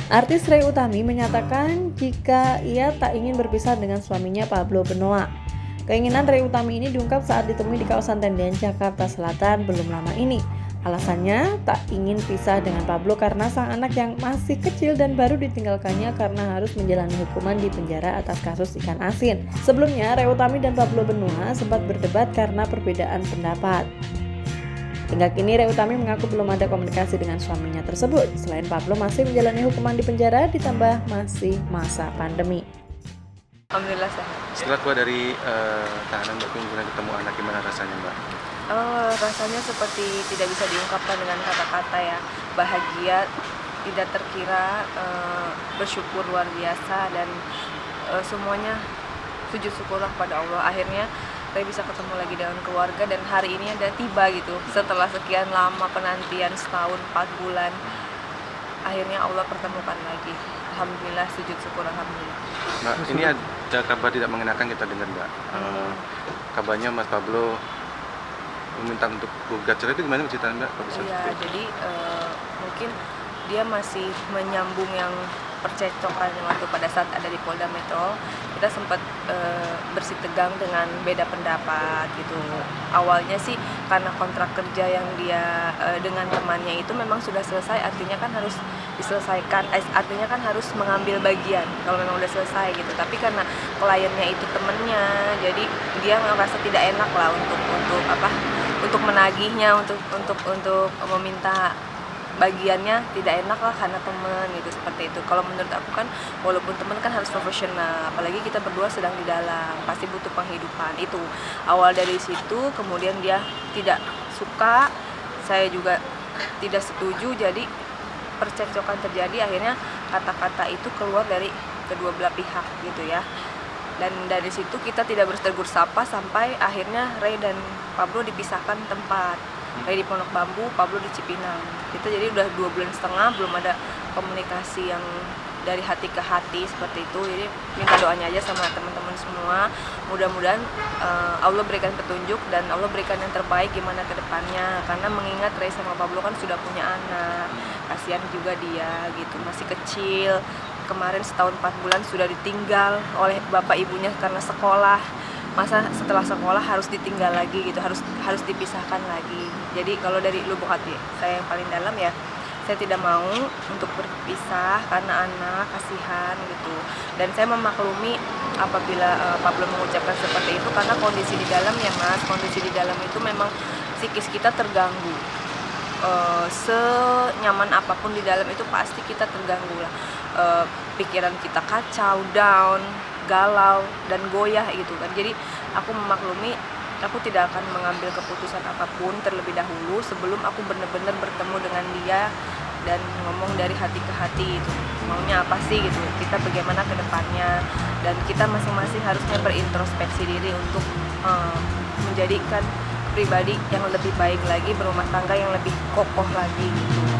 Artis Ray Utami menyatakan jika ia tak ingin berpisah dengan suaminya Pablo Benoa. Keinginan Ray Utami ini diungkap saat ditemui di kawasan Tendian, Jakarta Selatan belum lama ini. Alasannya tak ingin pisah dengan Pablo karena sang anak yang masih kecil dan baru ditinggalkannya karena harus menjalani hukuman di penjara atas kasus ikan asin. Sebelumnya, Ray Utami dan Pablo Benoa sempat berdebat karena perbedaan pendapat. Hingga kini Ray Utami mengaku belum ada komunikasi dengan suaminya tersebut. Selain Pablo masih menjalani hukuman di penjara ditambah masih masa pandemi. Alhamdulillah sehat. Setelah keluar dari tahanan Mbak, kemudian ketemu anak, gimana rasanya Mbak? Rasanya seperti tidak bisa diungkapkan dengan kata-kata ya. Bahagia, tidak terkira, bersyukur luar biasa dan semuanya sujud syukurlah pada Allah. Akhirnya saya bisa ketemu lagi dengan keluarga dan hari ini ada tiba gitu. Setelah sekian lama penantian setahun 4 bulan, akhirnya Allah pertemukan lagi. Alhamdulillah, sujud syukur alhamdulillah. Mbak, ini ada kabar tidak mengenakan kita dengar Mbak. Kabarnya Mas Pablo meminta untuk gugat cerai, itu gimana ceritanya Mbak? Iya, jadi mungkin dia masih menyambung yang percekcokan waktu pada saat ada di Polda Metro. Kita sempat bersitegang dengan beda pendapat gitu. Awalnya sih karena kontrak kerja yang dia dengan temannya itu memang sudah selesai, artinya kan harus diselesaikan, artinya kan harus mengambil bagian kalau memang udah selesai gitu. Tapi karena kliennya itu temennya, jadi dia merasa tidak enak lah untuk menagihnya, untuk meminta bagiannya, tidak enak lah karena teman gitu, seperti itu. Kalau menurut aku kan walaupun teman kan harus profesional, apalagi kita berdua sedang di dalam, pasti butuh penghidupan. Itu awal dari situ, kemudian dia tidak suka, saya juga tidak setuju, jadi percekcokan terjadi, akhirnya kata-kata itu keluar dari kedua belah pihak gitu ya. Dan dari situ kita tidak bertegur sapa sampai akhirnya Ray dan Pablo dipisahkan tempat. Ray di Pondok Bambu, Pablo di Cipinang. Kita jadi udah 2,5 bulan belum ada komunikasi yang dari hati ke hati seperti itu. Jadi minta doanya aja sama teman-teman semua. Mudah-mudahan Allah berikan petunjuk dan Allah berikan yang terbaik gimana ke depannya. Karena mengingat Ray sama Pablo kan sudah punya anak. Kasihan juga dia gitu, masih kecil. Kemarin setahun 4 bulan sudah ditinggal oleh bapak ibunya karena sekolah. Masa setelah sekolah harus ditinggal lagi gitu, harus dipisahkan lagi. Jadi kalau dari lubuk hati saya yang paling dalam ya, saya tidak mau untuk berpisah karena anak, kasihan gitu. Dan saya memaklumi apabila Pablo mengucapkan seperti itu karena kondisi di dalam ya Mas, kondisi di dalam itu memang psikis kita terganggu. Senyaman apapun di dalam itu pasti kita terganggu lah. Pikiran kita kacau, down, galau dan goyah gitu kan. Jadi aku memaklumi, aku tidak akan mengambil keputusan apapun terlebih dahulu sebelum aku benar-benar bertemu dengan dia dan ngomong dari hati ke hati itu maunya apa sih gitu, kita bagaimana ke depannya, dan kita masing-masing harusnya berintrospeksi diri untuk menjadikan pribadi yang lebih baik lagi, berumah tangga yang lebih kokoh lagi gitu.